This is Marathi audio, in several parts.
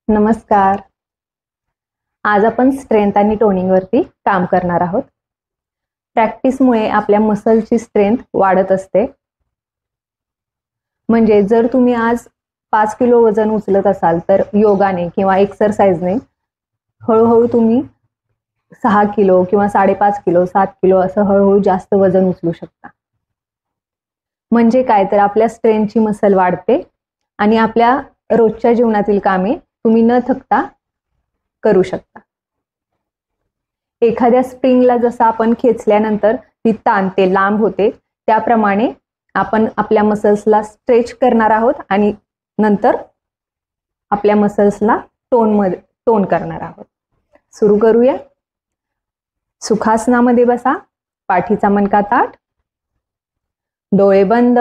नमस्कार. आज आपण स्ट्रेंथ आणि टोनिंग वरती काम करणार आहोत. प्रॅक्टिसमुळे आपल्या मसलची स्ट्रेंथ वाढत असते. म्हणजे जर तुम्ही आज 5 किलो वजन उचलत असाल तर योगाने किंवा एक्सरसाइजने हळूहळू तुम्ही 6 किलो किंवा 5.5 किलो 7 किलो असं हळूहळू जास्त वजन उचलू शकता. म्हणजे काय तर आपल्या स्ट्रेंथची मसल वाढते आणि आपल्या रोजच्या जीवनातील कामे तुम्ही न थकता करू शकता. एखाद्या स्प्रिंगला जसं आपण खेचल्यानंतर ती ताणते, लांब होते, त्याप्रमाणे आपण आपल्या मसल्सला स्ट्रेच करणार आहोत आणि नंतर आपल्या मसल्सला टोन करणार आहोत. सुरू करूया. सुखासनामध्ये बसा. पाठीचा मणका ताठ, डोळे बंद.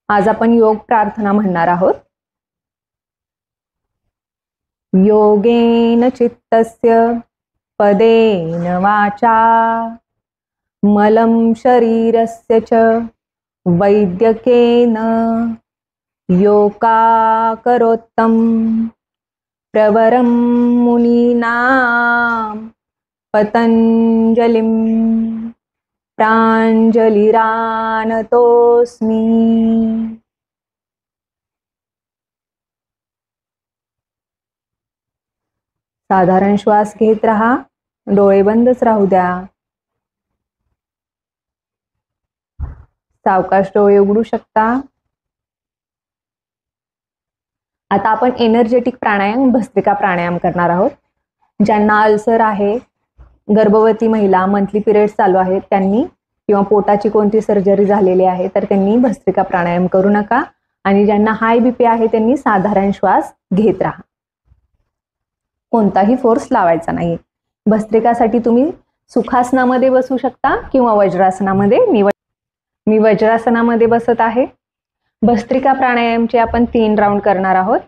आज आपण योग प्रार्थना म्हणणार आहोत. योगेन चित्तस्य पदेन वाचा मलं शरीरस्य च वैद्यकेन योगाकरोत्तम प्रवरं मुनीनां पतंजलिं प्राञ्जलिरानतोऽस्मि. साधारण श्वास घेत राहा. डोळे बंदच राहू द्या. सावकाश डोळे उघडू शकता. आता आपण एनर्जेटिक प्राणायाम, भस्त्रिका प्राणायाम करणार आहोत. ज्यांना अल्सर आहे, गर्भवती महिला, मंथली पिरियड चालू आहेत त्यांनी, किंवा पोटाची कोणती सर्जरी झालेली आहे तर त्यांनी भस्त्रिका प्राणायाम करू नका. आणि ज्यांना हाय बीपी आहे त्यांनी साधारण श्वास घेत राहा. कोणताही फोर्स लावायचा नाही. भस्त्रिकासाठी तुम्ही सुखासनामध्ये बसू शकता किंवा वज्रासनामध्ये. मी वज्रासनामध्ये बसत आहे. भस्त्रिका प्राणायामचे आपण 3 राऊंड करणार आहोत.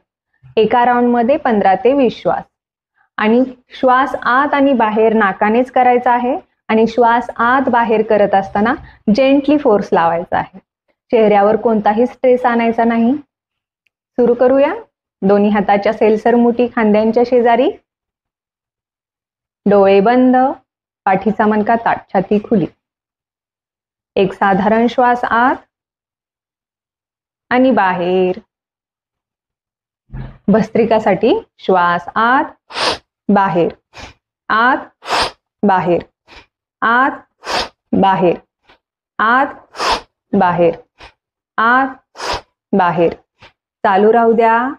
एका राऊंडमध्ये 15 ते 20 श्वास. आणि श्वास आत आणि बाहेर नाकानेच करायचा आहे. आणि श्वास आत बाहेर करत असताना जेंटली फोर्स लावायचा आहे. चेहऱ्यावर कोणताही स्ट्रेस आणायचा नाही. सुरू करूया. दोन्ही हाताच्या सेलसर मुठी खांद्यांच्या शेजारी. डोळे बंद. पाठीचा मणका ताठ, छाती खुली. एक साधारण श्वास आत आणि बाहेर. भस्त्रिकासाठी श्वास आत, बाहेर, आत, बाहेर, आत, बाहेर, आत, बाहेर, आत, बाहेर. चालू राहू द्या.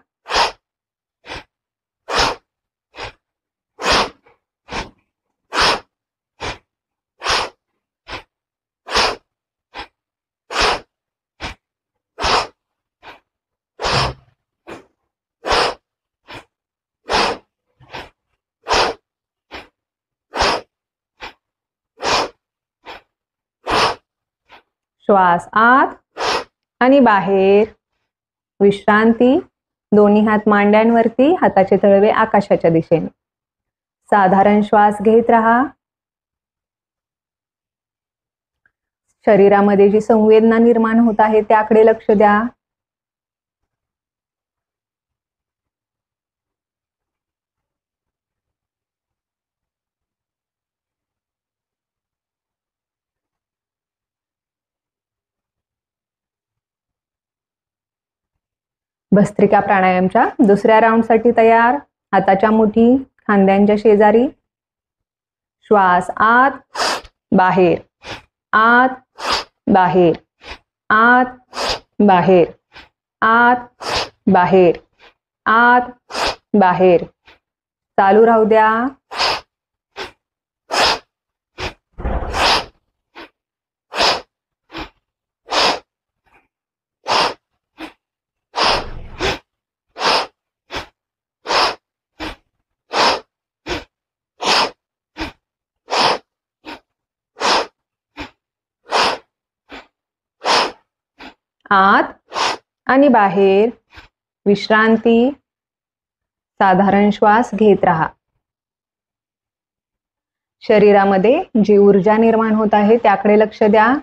श्वास आत आणि बाहेर. विश्रांती. दोन्ही हात मांड्यांवरती, हाताचे तळवे आकाशाच्या दिशेने. साधारण श्वास घेत राहा. शरीरामध्ये जी संवेदना निर्माण होत आहे त्याकडे लक्ष द्या. भस्त्रिका प्राणायामच्या दुसऱ्या राऊंडसाठी तयार. हाताच्या मुठी खांद्यांच्या शेजारी. श्वास आत, बाहेर, आत, बाहेर, आत, बाहेर, आत, बाहेर, आत, बाहेर. चालू राहू द्या. आत आणि बाहेर. विश्रांती. साधारण श्वास घेत राहा. शरीरामध्ये जी ऊर्जा निर्माण होत आहे त्याकडे लक्ष द्या.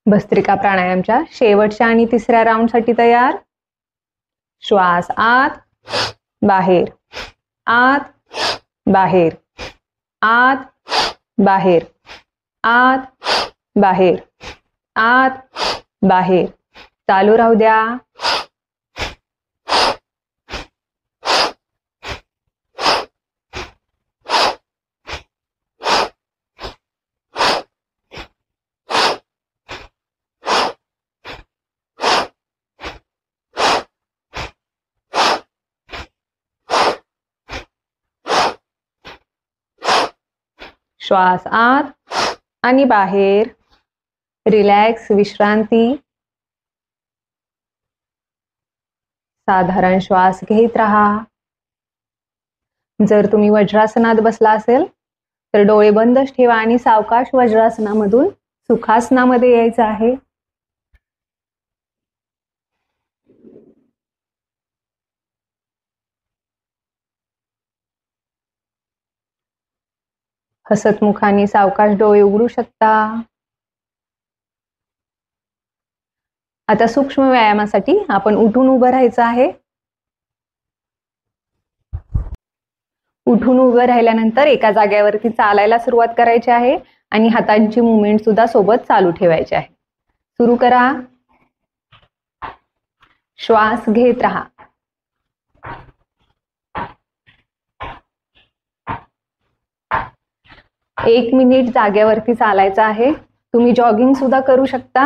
भस्त्रिका प्राणायामच्या शेवटच्या आणि तिसऱ्या राऊंडसाठी तयार. श्वास आत बाहेर, आत बाहेर, आत बाहेर, आत बाहेर, आत बाहेर. चालू राहू द्या. श्वास आत आणि बाहेर. रिलॅक्स, विश्रांती. साधारण श्वास घेत राहा. जर तुम्ही वज्रासनात बसला असेल तर डोळे बंदच ठेवा आणि सावकाश वज्रासनामधून सुखासनामध्ये यायचं आहे. हसतमुखाने सावकाश डोळे उघडू शकता. आता सूक्ष्म व्यायामासाठी आपण उठून उभं राहायचं आहे. उठून उभं राहिल्यानंतर एका जागेवरती चालायला सुरुवात करायची आहे आणि हातांची मुवमेंट सुद्धा सोबत चालू ठेवायची आहे. सुरू करा. श्वास घेत राहा. एक मिनिट जागेवरती चालायचं आहे. तुम्ही जॉगिंग सुद्धा करू शकता.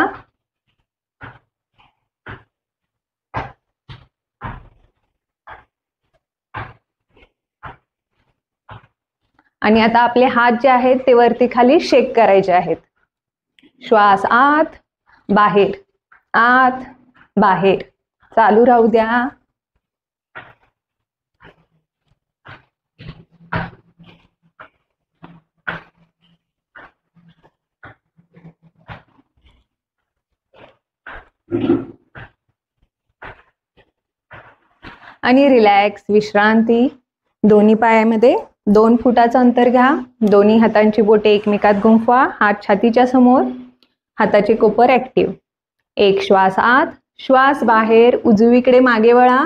आणि आता आपले हात जे आहेत ते वरती खाली शेक करायचे आहेत. श्वास आत बाहेर, आत बाहेर. चालू राहू द्या. आणि रिलॅक्स, विश्रांती. दोन्ही पायामध्ये 2 फुटाचं अंतर घ्या. दोन्ही हातांची बोटे एकमेकात गुंफवा. हात छातीच्या समोर. हाताचे कोपर ऍक्टिव्ह. एक श्वास आत, श्वास बाहेर. उजवीकडे मागे वळा.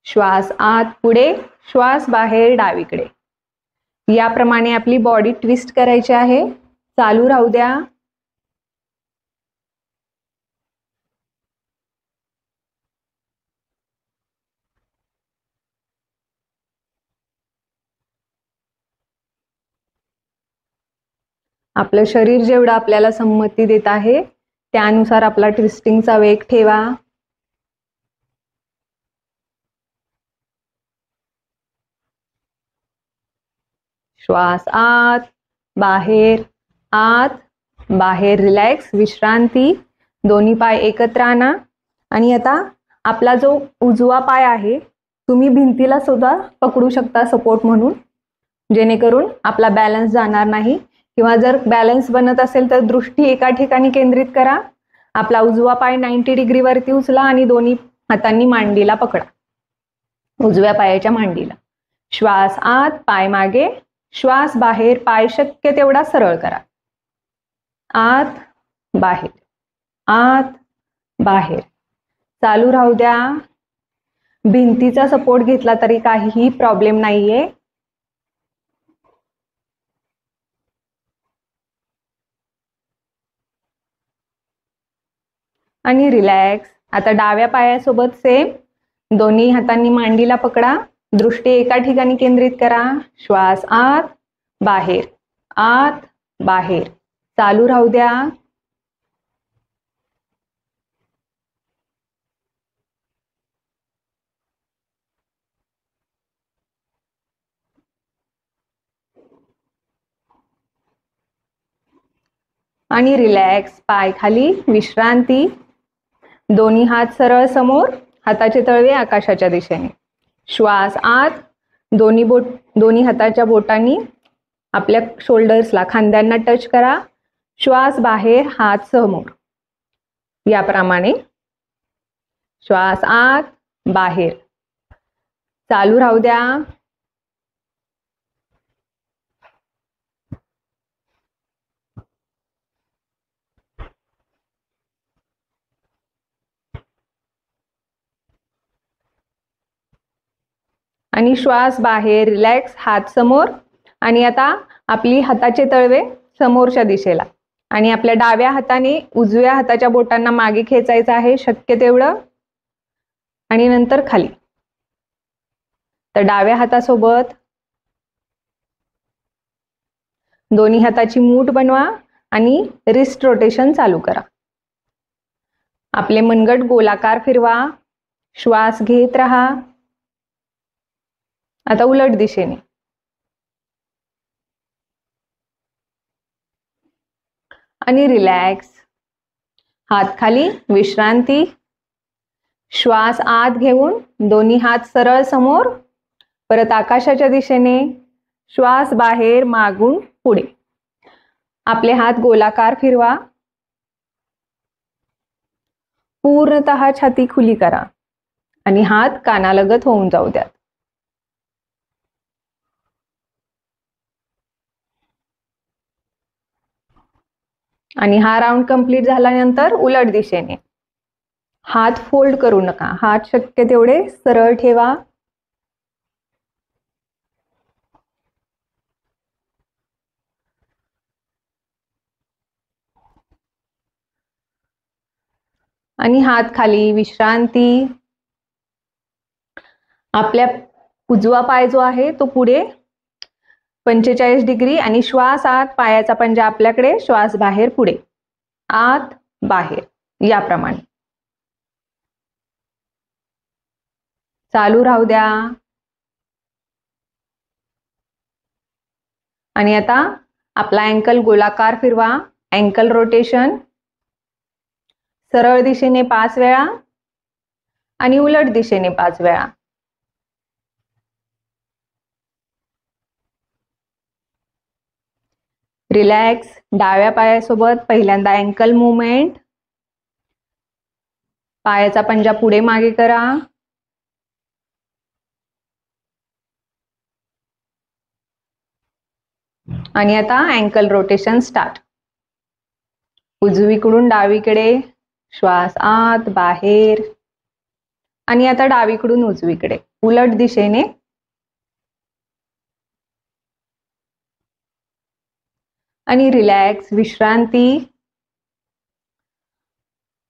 श्वास आत पुढे, श्वास बाहेर डावीकडे. याप्रमाणे आपली बॉडी ट्विस्ट करायची आहे. चालू राहू द्या. आपलं शरीर जेवढं आपल्याला संमती देत आहे त्यानुसार आपला ट्विस्टिंगचा वेग ठेवा. श्वास आत बाहेर, आत बाहेर. रिलॅक्स, विश्रांती. दोन्ही पाय एकत्र आणा. आणि आता आपला जो उजवा पाय आहे तुम्ही भिंतीला सुद्धा पकडू शकता सपोर्ट म्हणून, जेणेकरून आपला बॅलन्स जाणार नाही. किंवा जर बॅलन्स बनत असेल तर दृष्टी एका ठिकाणी केंद्रित करा. आपला उजवा पाय 90 डिग्री वरती उचला आणि दोन्ही हातांनी मांडीला पकडा, उजव्या पायाच्या मांडीला. श्वास आत, पाय मागे. श्वास बाहेर, पाय शक्य तेवढा सरळ करा. आत बाहेर, आत बाहेर. चालू राहू द्या. भिंतीचा सपोर्ट घेतला तरी काहीही प्रॉब्लेम नाहीये. आणि रिलॅक्स. आता डाव्या पायासोबत सेम. दोन्ही हातांनी मांडीला पकडा. दृष्टी एका ठिकाणी केंद्रित करा. श्वास आत बाहेर, आत बाहेर. चालू राहू द्या. आणि रिलॅक्स. पाय खाली, विश्रांती. दोन्ही हात सरळ समोर. हाताचे तळवे आकाशाच्या दिशेने. श्वास आत. दोन्ही हाताच्या बोटांनी आपल्या शोल्डर्सला, खांद्यांना टच करा. श्वास बाहेर, हात समोर. याप्रमाणे श्वास आत बाहेर. चालू राहू द्या. आणि श्वास बाहेर, रिलॅक्स, हात समोर. आणि आता आपली हाताचे तळवे समोरच्या दिशेला आणि आपल्या डाव्या हाताने उजव्या हाताच्या बोटांना मागे खेचायचं आहे शक्य तेवढं आणि नंतर खाली. तर डाव्या हातासोबत दोन्ही हाताची मूठ बनवा आणि रिस्ट रोटेशन चालू करा. आपले मनगट गोलाकार फिरवा, श्वास घेत राहा. आता उलट दिशेने. आणि रिलॅक्स, हात खाली, विश्रांती. श्वास आत घेऊन दोन्ही हात सरळ समोर, परत आकाशाच्या दिशेने. श्वास बाहेर, मागून पुढे. आपले हात गोलाकार फिरवा. पूर्णतः छाती खुली करा आणि हात कानालगत होऊन जाऊ द्या. आणि हा राऊंड कंप्लीट झाल्यानंतर उलट दिशेने. हात फोल्ड करू नका, हात शक्य तेवढे सरळ ठेवा. आणि हात खाली, विश्रांती. आपल्या उजवा पाय जो आहे तो पुढे 45 डिग्री आणि श्वास आत, पायाचा पंजा आपल्याकडे, श्वास बाहेर, पुढे, आत, बाहेर, याप्रमाणे चालू राहू द्या. आणि आता आपला अँकल गोलाकार फिरवा, अँकल रोटेशन. सरळ दिशेने 5 वेळा आणि उलट दिशेने 5 वेळा. रिलॅक्स, डाव्या पायासोबत पहिल्यांदा अँकल मूवमेंट. पायाचा पंजा पुढे मागे करा. आणि आता अँकल रोटेशन स्टार्ट. उजवीकडून डावीकडे, श्वास आत, बाहेर. आणि आता डावीकडून उजवीकडे, उलट दिशेने. आणि रिलॅक्स, विश्रांती.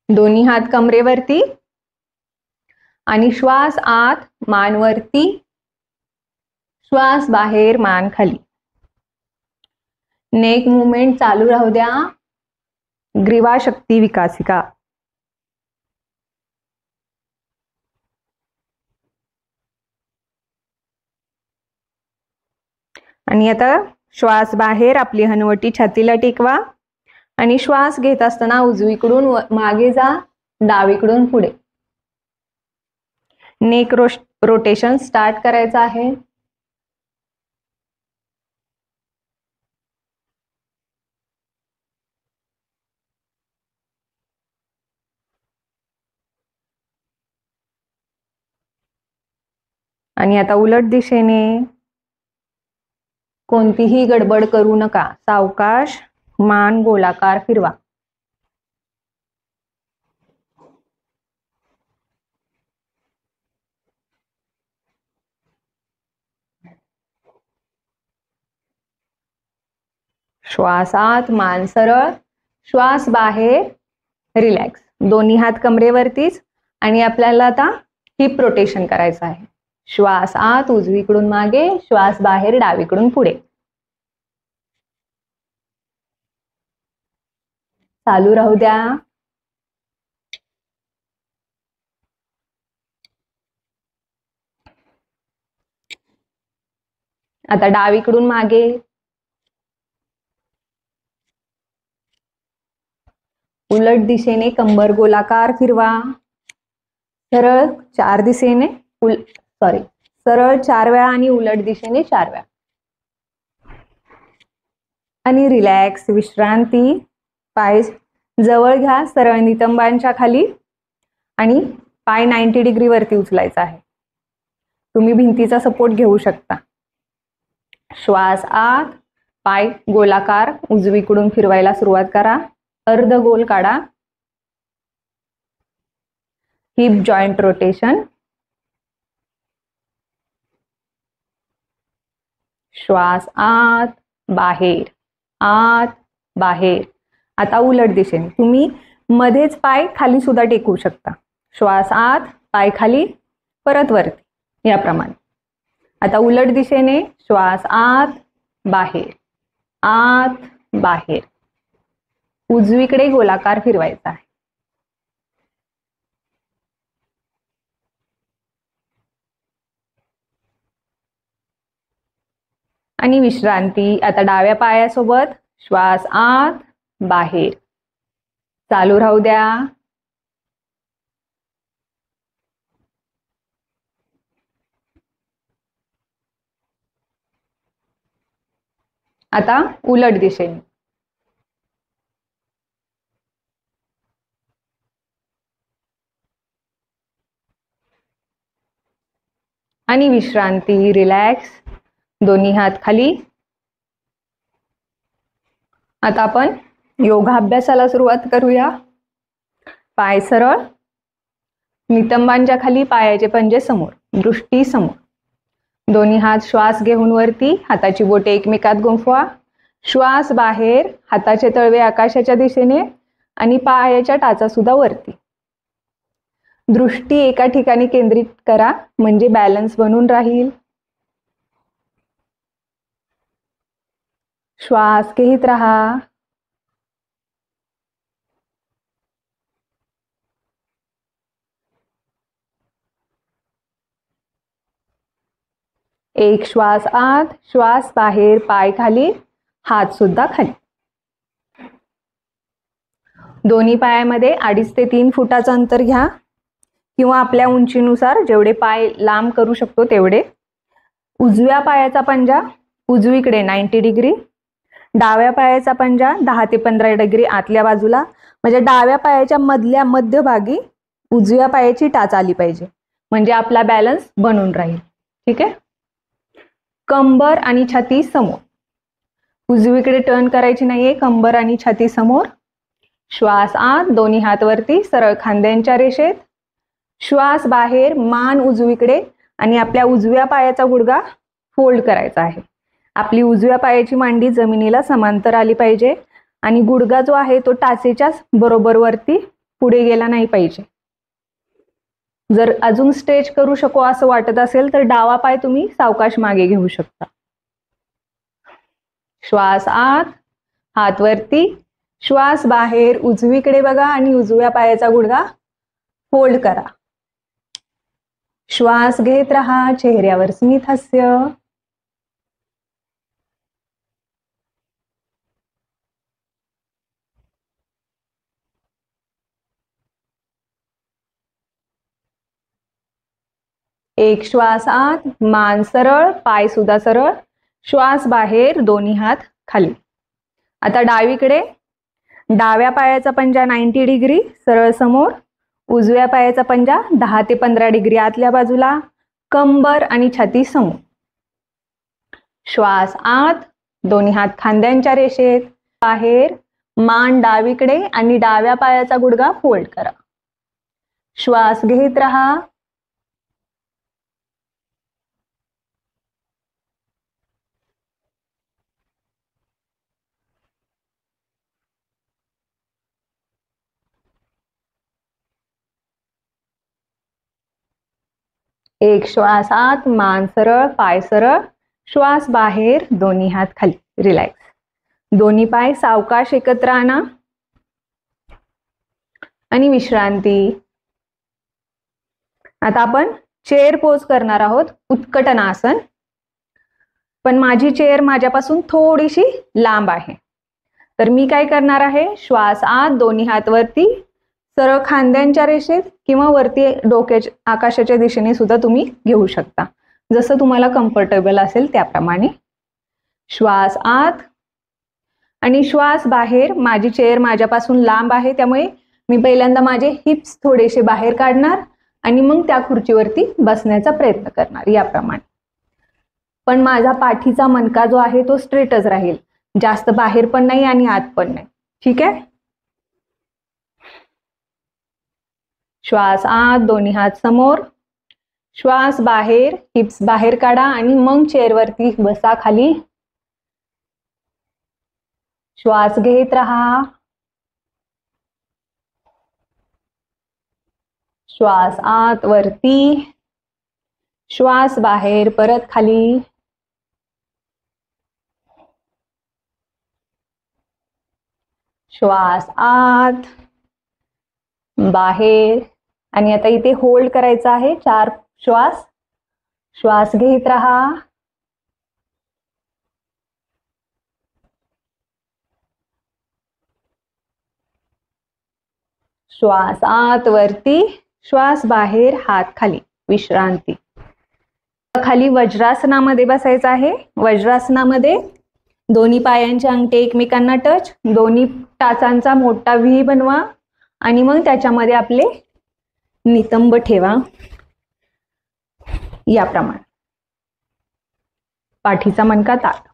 दोन्ही हात कमरेवरती आणि श्वास आत, मान वरती. श्वास बाहेर, मान खाली. नेक मूवमेंट चालू राहू द्या. ग्रीवा शक्ती विकासिका. आणि आता श्वास बाहेर, आपली हनुवटी छातीला टेकवा आणि श्वास घेत असताना उजवीकडून मागे जा, डावीकडून पुढे. नेक रोटेशन स्टार्ट करायचं आहे. आणि आता उलट दिशेने. कोणतीही गडबड करू नका, सावकाश, मान गोलाकार फिरवा. श्वास आत, मान सरळ, श्वास बाहेर, रिलॅक्स. दोन्ही हात कमरेवरतीच आणि आपल्याला आता हिप रोटेशन करायचं आहे. श्वास आत, उजवीकडून मागे, श्वास बाहेर, डावीकडून पुढे. चालू राहू द्या. आता डावीकडून मागे, उलट दिशेने कंबर गोलाकार फिरवा. सरळ 4 दिशेने, सरळ 4 वेळा आणि उलट दिशेने 4 वेळा. आणि रिलॅक्स, विश्रांती. पाय जवळ घ्या, सरळ नितंबांच्या खाली आणि पाय 90 डिग्री वरती उचलायचा आहे. तुम्ही भिंतीचा सपोर्ट घेऊ शकता. श्वास आत, पाय गोलाकार उजवीकडून फिरवायला सुरुवात करा. अर्ध गोल काढा. Heap joint rotation. श्वास आत बाहेर, आत बाहेर. आता उलट दिशेने तुम्ही मध्येच पाय खाली सुद्धा टेकवू शकता. श्वास आत, पाय खाली, परत वरती, याप्रमाणे. आता उलट दिशेने श्वास आत बाहेर, आत बाहेर. उजवीकडे गोलाकार फिरवायचा आहे. आणि विश्रांती. आता डाव्या पायासोबत श्वास आत बाहेर, चालू राहू द्या. आता उलट दिशेने. आणि विश्रांती, रिलॅक्स. दोन्ही हात खाली. आता आपण योगाभ्यासाला सुरुवात करूया. पाय सरळ, नितंबांच्या खाली, पायाचे पंजे समोर, दृष्टी समोर. दोन्ही हात श्वास घेऊन वरती, हाताची बोटे एकमेकात गुंफवा. श्वास बाहेर, हाताचे तळवे आकाशाच्या दिशेने आणि पायाच्या टाचा सुद्धा वरती. दृष्टी एका ठिकाणी केंद्रित करा, म्हणजे बॅलन्स बनून राहील. श्वास घेत राहा. एक श्वास आत, श्वास बाहेर, पाय खाली, हात सुद्धा खाली. दोन्ही पायामध्ये 2.5 ते 3 फुटाचं अंतर घ्या, किंवा आपल्या उंचीनुसार जेवढे पाय लांब करू शकतो तेवढे. उजव्या पायाचा पंजा उजवीकडे 90 डिग्री, डाव्या पायाचा पंजा 10 ते 15 डिग्री आतल्या बाजूला, म्हणजे डाव्या पायाच्या मधल्या मध्यभागी उजव्या पायाची टाच आली पाहिजे, म्हणजे आपला बॅलन्स बनून राहील. ठीक आहे. कंबर आणि छाती समोर, उजवीकडे टर्न करायची नाहीये. कंबर आणि छाती समोर. श्वास आत, दोन्ही हात वरती, सरळ खांद्यांच्या रेषेत. श्वास बाहेर, मान उजवीकडे आणि आपल्या उजव्या पायाचा गुडघा फोल्ड करायचा आहे. आपली उजव्या पायाची मांडी जमिनीला समांतर आली पाहिजे आणि गुडघा जो आहे तो टाचेच्याच बरोबर वरती पुढे गेला नाही पाहिजे. जर अजून स्ट्रेच करू शकू असं वाटत असेल तर डावा पाय तुम्ही सावकाश मागे घेऊ शकता. श्वास आत, हात वरती. श्वास बाहेर, उजवीकडे बघा आणि उजव्या पायाचा गुडघा फोल्ड करा. श्वास घेत राहा, चेहऱ्यावर स्मित हास्य. एक श्वास आत, मान सरळ, पाय सुद्धा सरळ. श्वास बाहेर, दोन्ही हात खाली. आता डावीकडे, डाव्या पायाचा पंजा 90 डिग्री सरळ समोर, उजव्या पायाचा पंजा 10 ते 15 डिग्री आतल्या बाजूला, कंबर आणि छाती समोर. श्वास आत, दोन्ही हात खांद्यांच्या रेषेत. बाहेर, मान डावीकडे आणि डाव्या पायाचा गुडघा फोल्ड करा. श्वास घेत राहा. एक श्वास आत, मान सरळ, पाय सरळ. श्वास बाहेर, दोन्ही हात खाली. रिलॅक्स. दोन्ही पाय सावकाश एकत्र आणा आणि विश्रांती. आता आपण चेअर पोज करणार आहोत, उत्कटनासन. पण माझी चेअर माझ्यापासून थोडीशी लांब आहे, तर मी काय करणार आहे, श्वास आत, दोन्ही हात वरती, सरळ खांद्यांच्या रेषेत किंवा वरती डोक्याच्या आकाशाच्या दिशेने सुद्धा तुम्ही घेऊ शकता, जसं तुम्हाला कम्फर्टेबल असेल त्याप्रमाणे. श्वास आत आणि श्वास बाहेर. माझी चेअर माझ्यापासून लांब आहे, त्यामुळे मी पहिल्यांदा माझे हिप्स थोडेसे बाहेर काढणार आणि मग त्या खुर्चीवरती बसण्याचा प्रयत्न करणार याप्रमाणे. पण माझा पाठीचा मणका जो आहे तो स्ट्रेटच राहील, जास्त बाहेर पण नाही आणि आत पण नाही. ठीक आहे. श्वास आत, दोन्ही हात समोर. श्वास बाहेर, हिप्स बाहेर काढा आणि मग चेअरवरती बसा खाली. श्वास घेत राहा. श्वास आत वरती, श्वास बाहेर परत खाली. श्वास आत बाहेर. आणि आता इथे होल्ड करायचा आहे 4 श्वास. श्वास घेत राहा. श्वास आत वरती, श्वास बाहेर, हात खाली, विश्रांती. खाली वज्रासनामध्ये बसायचं आहे. वज्रासनामध्ये दोन्ही पायांचे अंगठे एकमेकांना टच, दोन्ही टाचांचा मोठा व्ही बनवा आणि मग त्याच्यामध्ये आपले नितंब ठेवा याप्रमाणे. पाठीचा मणका ताठ.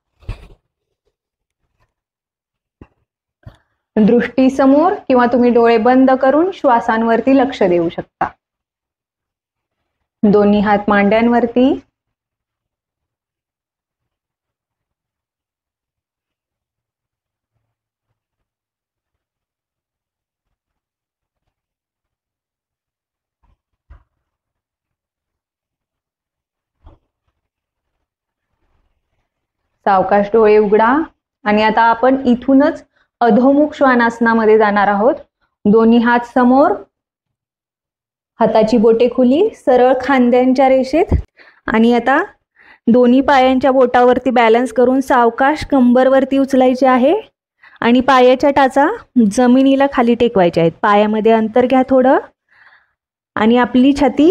दृष्टी समोर किंवा तुम्ही डोळे बंद करून श्वासांवरती लक्ष देऊ शकता. दोन्ही हात मांड्यांवरती. सावकाश डोळे उघडा. आणि आता आपण इथूनच अधोमुख श्वानासनामध्ये जाणार आहोत. दोन्ही हात समोर, हाताची बोटे खुली, सरळ खांद्यांच्या रेषेत. आणि आता दोन्ही पायांच्या बोटावरती बॅलन्स करून सावकाश कंबरवरती उचलायचे आहे आणि पायाच्या टाचा जमिनीला खाली टेकवायच्या आहेत. पायामध्ये अंतर घ्या थोडं आणि आपली छाती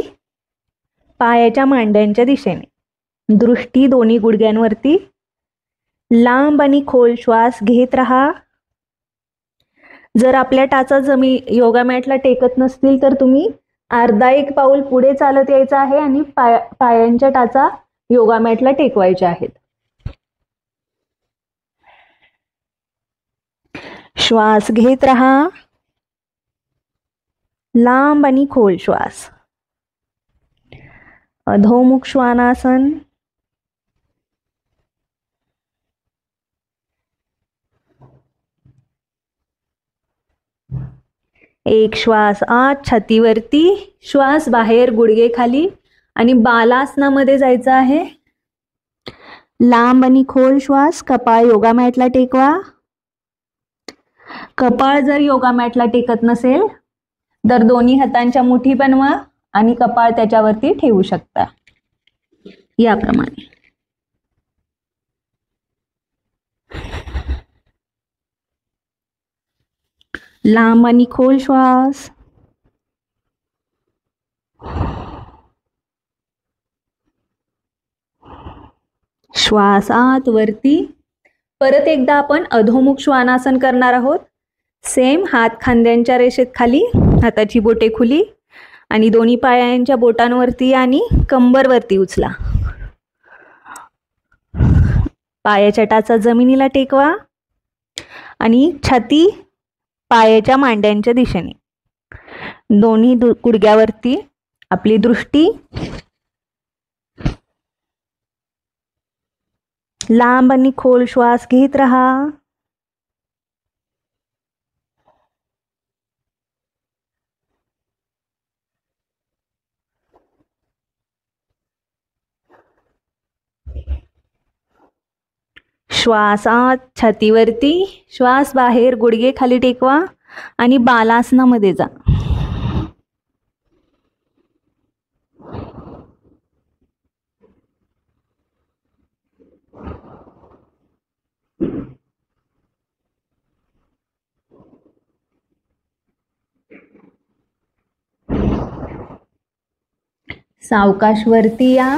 पायाच्या मांड्यांच्या दिशेने. दृष्टी दोन्ही गुडघ्यांवरती. लांब आणि खोल श्वास घेत राहा. जर आपल्या टाचा योगा मॅटला टेकत नसतील तर तुम्ही अर्धा एक पाऊल पुढे चालत यायचं आहे आणि पायांच्या टाचा योगा मॅटला टेकवायच्या आहेत. श्वास घेत राहा. लांब आणि खोल श्वास. अधोमुख श्वानासन. एक श्वास आत छातीवरती, श्वास बाहेर गुडघे खाली आणि बालासनामध्ये जायचं आहे. लांब आणि खोल श्वास. कपाळ योगा मॅटला टेकवा. कपाळ जर योगा मॅटला टेकत नसेल तर दोन्ही हातांच्या मुठी बनवा आणि कपाळ त्याच्यावरती ठेवू शकता याप्रमाणे. लांब आणि खोल श्वास. श्वास आत वरती. परत एकदा आपण अधोमुख श्वानासन करणार आहोत. सेम हात खांद्यांच्या रेषेत खाली, हाताची बोटे खुली आणि दोन्ही पायांच्या बोटांवरती आणि कंबरवरती उचला. पायाच्या टाचा जमिनीला टेकवा आणि छाती पायाच्या मांड्यांच्या दिशेने. दोन्ही गुडघ्यावरती आपली दृष्टी. लांब आणि खोल श्वास घेत राहा. श्वास आत छातीवरती, श्वास बाहेर गुडघे खाली टेकवा आणि बालासनामध्ये जा. सावकाश वरती या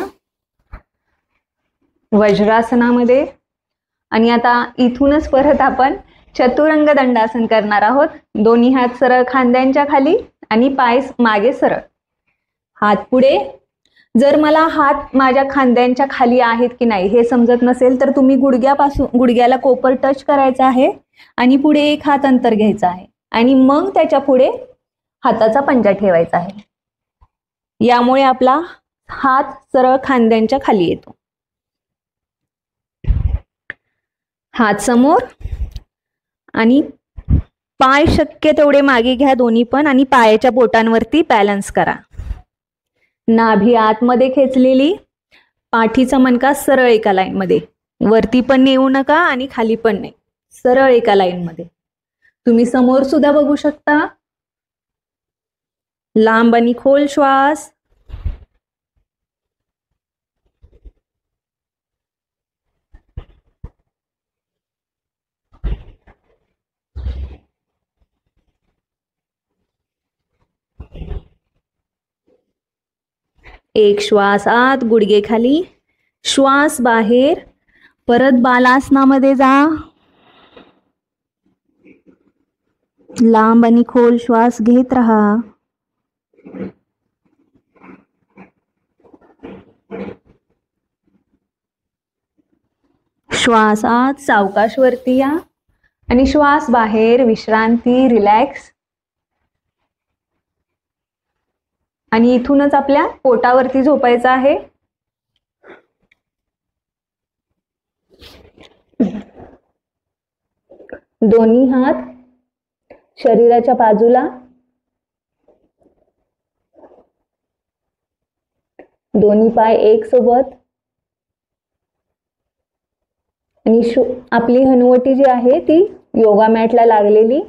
वज्रासनामध्ये. आणि आता इथूनच परत आपण चतुरंग दंडासन करणार आहोत. दोन्ही हात सरळ खांद्यांच्या खाली आणि पाय मागे सरळ, हात पुढे. जर मला हात माझ्या खांद्यांच्या खाली आहेत की नाही हे समजत नसेल तर तुम्ही गुडघ्याला कोपर टच करायचा आहे आणि पुढे एक हात अंतर घ्यायचा आहे आणि मग त्याच्या पुढे हाताचा पंजा ठेवायचा आहे. यामुळे आपला हात सरळ खांद्यांच्या खाली येतो. हात समोर आणि पाय शक्य तेवढे मागे घ्या दोन्ही पण आणि पायाच्या बोटांवरती बॅलन्स करा. नाभी आतमध्ये खेचलेली, पाठीचा मणका सरळ एका लाईन मध्ये, वरती पण नेऊ नका आणि खाली पण नाही, सरळ एका लाईन मध्ये. तुम्ही समोर सुद्धा बघू शकता. लांब आणि खोल श्वास. एक श्वास आत, गुडघे खाली, श्वास बाहेर, परत बालासनामध्ये जा. लांब आणि खोल श्वास घेत राहा. श्वास आत, सावकाश वरती या आणि श्वास बाहेर, विश्रांती, रिलॅक्स. आणि इथूनच आपल्या पोटावरती झोपायचं आहे. दोन्ही हात शरीराच्या बाजूला, दोन्ही पाय एक सोबत. आणि आपली हनुवटी जी आहे ती योगा मॅटला लागलेली.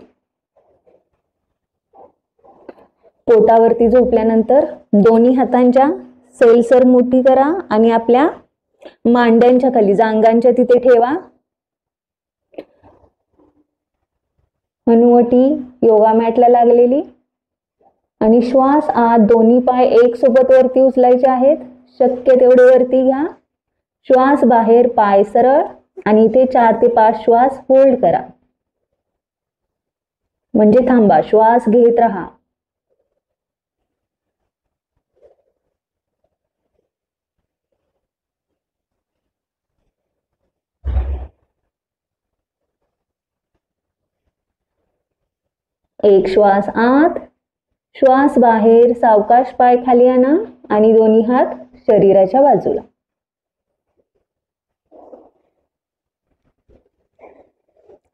पोटावरती झोपल्यानंतर दोन्ही हातांच्या सैलसर मुठी करा आणि आपल्या मांड्यांच्या खाली, जांघांच्या तिथे ठेवा. हनुवटी योगा मॅटला लागलेली. आणि श्वास आत, दोन्ही पाय एक सोबत वरती उचलायचे आहेत, शक्य तेवढे वरती घ्या. श्वास बाहेर, पाय सरळ आणि इथे 4 ते 5 श्वास होल्ड करा, म्हणजे थांबा. श्वास घेत राहा. एक श्वास आत, श्वास बाहेर, सावकाश पाय खाली आणा आणि दोन्ही हात शरीराच्या बाजूला.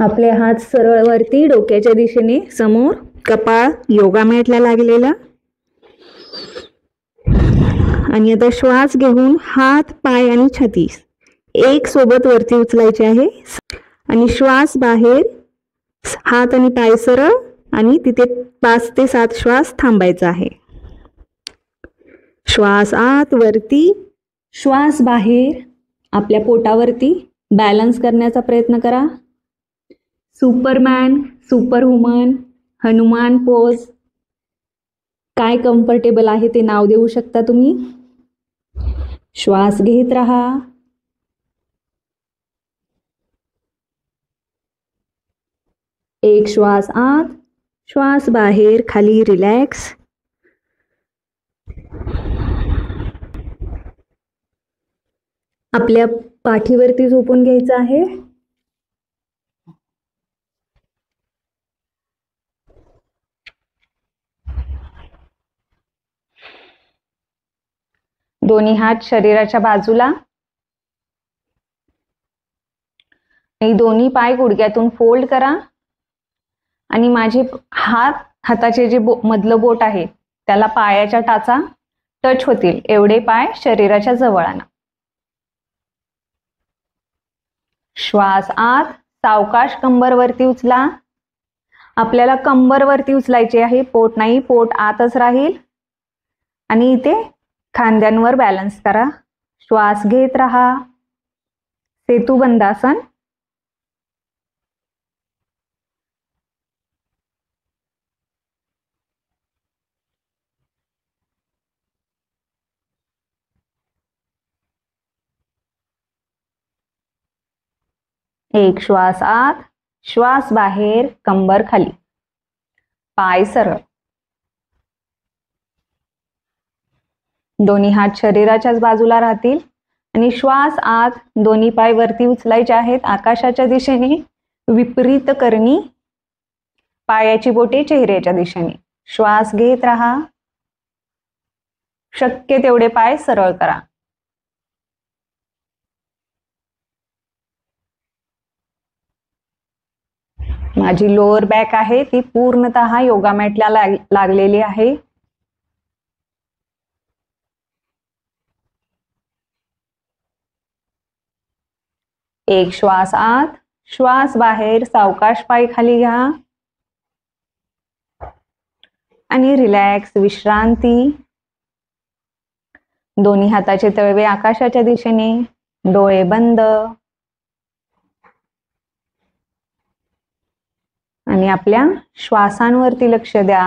आपले हात सरळ वरती, डोक्याच्या दिशेने समोर, कपाळ योगा मॅटला लागलेला. आणि आता श्वास घेऊन हात, पाय आणि छाती एक सोबत वरती उचलायचे आहे. आणि श्वास बाहेर, हात आणि पाय सरळ आणि तिथे 5 ते 7 श्वास थांबायचा आहे. श्वास आत वरती, श्वास बाहेर, आपल्या पोटावरती बॅलन्स करण्याचा प्रयत्न करा. सुपरमॅन, सुपरवुमन, हनुमान पोज, काय कम्फर्टेबल आहे ते नाव देऊ शकता तुम्ही. श्वास घेत राहा. एक श्वास आत, श्वास बाहेर, खाली रिलॅक्स. आपल्या पाठीवरती झोपून घ्यायचं आहे. दोन्ही हात शरीराच्या बाजूला आणि दोन्ही पाय गुडघ्यातून फोल्ड करा. आणि माझे हाताचे जे मधलं बोट आहे त्याला पायाच्या टाचा टच होतील एवढे पाय शरीराच्या जवळ आणा. श्वास आत, सावकाश कंबर वरती उचला. आपल्याला कंबर वरती उचलायची आहे, पोट नाही. पोट आतच राहील. आणि इथे खांद्यांवर बॅलन्स करा. श्वास घेत राहा. सेतुबंधासन. एक श्वास आत, श्वास बाहेर, कंबर खाली, पाय सरळ. दोन्ही हात शरीराच्याच बाजूला राहतील आणि श्वास आत, दोन्ही पाय वरती उचलायचे आहेत आकाशाच्या दिशेने, विपरीत करणी. पायाची बोटे चेहऱ्याच्या दिशेने. श्वास घेत राहा. शक्य तेवढे पाय सरळ करा. माझी लोअर बॅक आहे ती पूर्णतः योगा मॅटला लागलेली आहे. एक श्वास आत, श्वास बाहेर, सावकाश पाय खाली घ्या आणि रिलॅक्स विश्रांती. दोन्ही हाताचे तळवे आकाशाच्या दिशेने, डोळे बंद आणि आपल्या श्वासांवरती लक्ष द्या.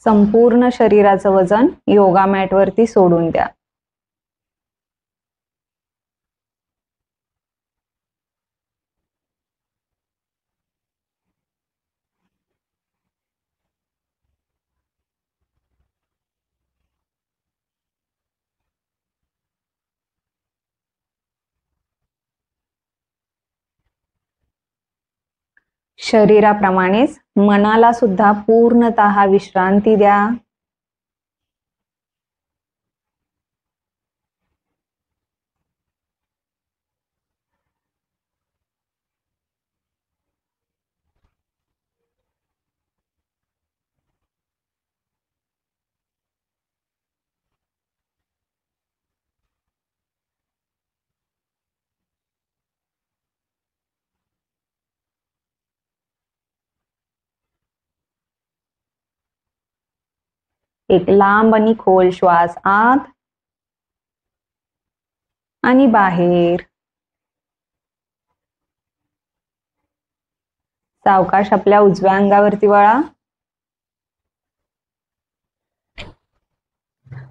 संपूर्ण शरीराचं वजन योगा मॅट वरती सोडून द्या. शरीराप्रमाणेच मनाला सुद्धा पूर्णतः विश्रांती द्या. एक लांब आणि खोल श्वास आत आणि बाहेर. सावकाश आपल्या उजव्या अंगावरती वळा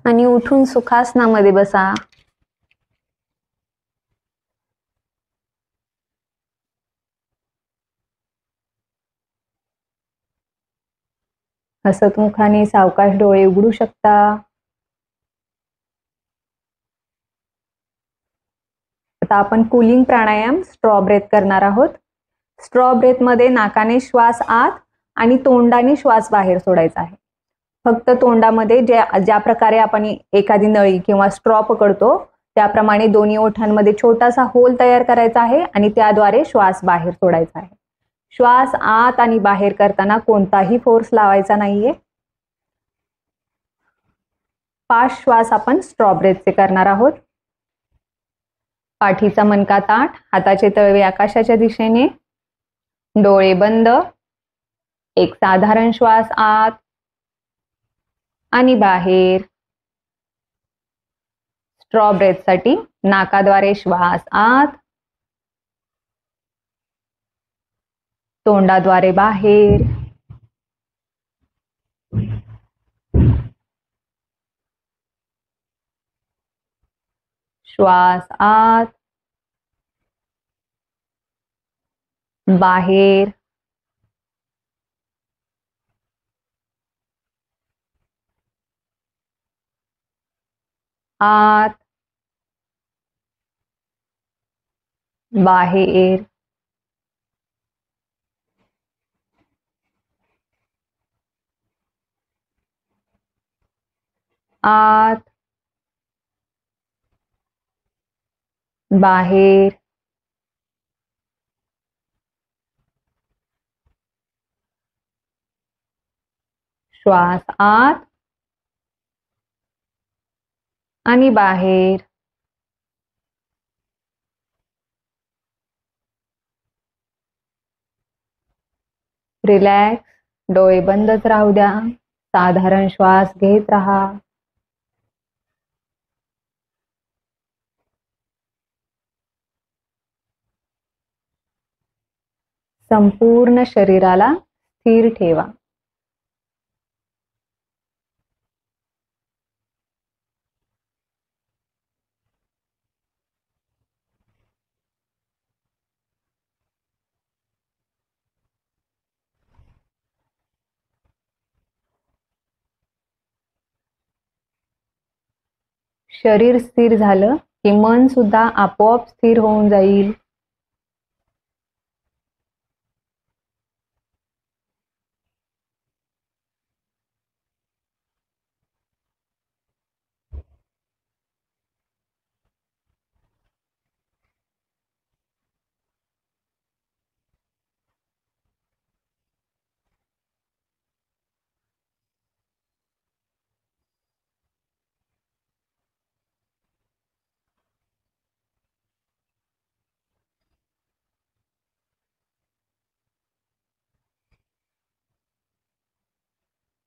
आणि उठून सुखासनामध्ये बसा. हसतमुखाने सावकाश डोळे उघडू शकता. आता आपण कूलिंग प्राणायाम स्ट्रॉ ब्रेथ करणार आहोत. स्ट्रॉ ब्रेथ मध्ये नाकाने श्वास आत आणि तोंडाने श्वास बाहेर सोडायचा आहे. फक्त तोंडामध्ये ज्या प्रकारे आपण एखादी नळी किंवा स्ट्रॉ पकडतो त्याप्रमाणे दोन्ही ओठांमध्ये छोटासा होल तयार करायचा आहे आणि त्याद्वारे श्वास बाहेर सोडायचा आहे. श्वास आत आणि बाहेर करताना कोणताही फोर्स लावायचा नाहीये. 5 श्वास आपण स्ट्रॉ ब्रेथचे करणार आहोत. पाठीचा मणका ताठ, हाताचे तळवे आकाशाच्या दिशेने, डोळे बंद. एक साधारण श्वास आत आणि बाहेर. स्ट्रॉ ब्रेथ साठी नाकाद्वारे श्वास आत, तोंडाद्वारे बाहेर. श्वास आत, बाहेर. आत, बाहेर. आत, बाहेर. श्वास आत आणि बाहेर. रिलॅक्स, डोळे बंदच राहू द्या. साधारण श्वास घेत राहा. संपूर्ण शरीराला स्थिर ठेवा. शरीर स्थिर झालं की मन सुद्धा आपोआप स्थिर होऊन जाईल.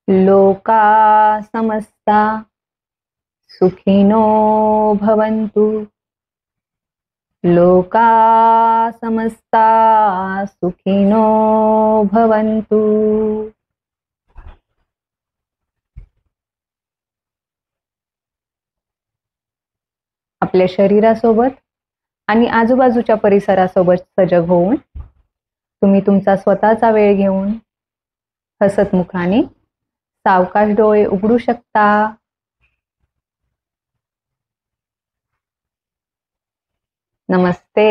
लोका समस्ता सुखिनो भवन्तु. लोका समस्ता सुखिनो भवन्तु. आपल्या शरीरासोबत आणि आजूबाजूच्या परिसरासोबत सजग होऊन तुम्ही तुमचा स्वतःचा वेळ घेऊन हसतमुखाने सावकाश डोळे उघडू शकता. नमस्ते.